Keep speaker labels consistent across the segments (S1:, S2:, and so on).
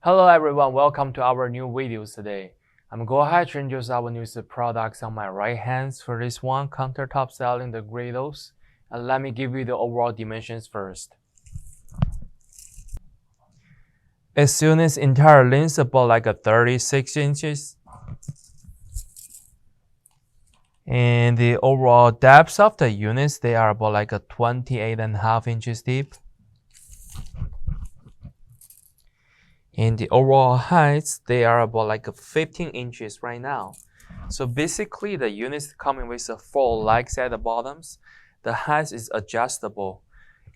S1: Hello everyone, welcome to our new videos today. I'm going ahead to introduce our newest products on my right hand. For this one, Countertop selling the Griddles. And let me give you the overall dimensions first. Its unit's entire length is about like a 36 inches. And the overall depth of the units, they are about like a 28.5 inches deep. And the overall heights, they are about like 15 inches right now. So basically the units coming with the 4 legs at the bottoms. The height is adjustable.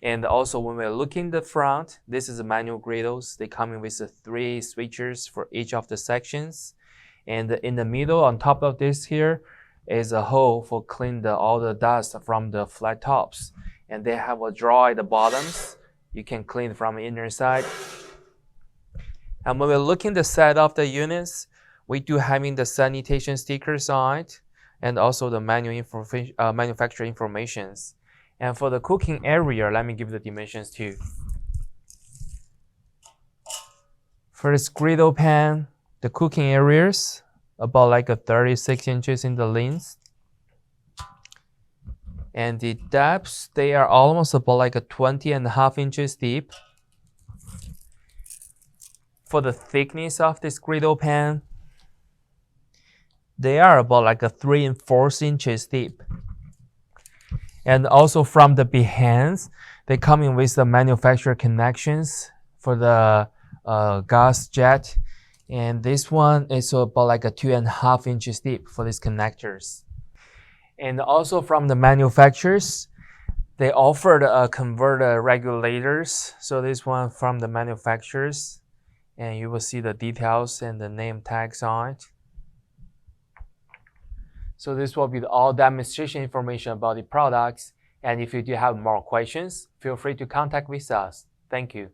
S1: And also when we're looking the front, this is a manual griddles. They come in with the 3 switches for each of the sections. And in the middle, on top of this here, is a hole for clean all the dust from the flat tops. And they have a drawer at the bottoms. You can clean from the inner side. And when we're looking the set of the units, we do having the sanitation stickers on it and also the manufacturer informations. And for the cooking area, let me give the dimensions too. For this griddle pan, the cooking areas about like a 36 inches in the length. And the depths, they are almost about like a 20.5 inches deep. For the thickness of this griddle pan, they are about like a 3 4 inches deep. And also from the behinds, they come in with the manufacturer connections for the gas jet. And this one is about like a 2.5 inches deep for these connectors. And also from the manufacturers, they offered converter regulators. So this one from the manufacturers. And you will see the details and the name tags on it. So this will be all demonstration information about the products. And if you do have more questions, feel free to contact with us. Thank you.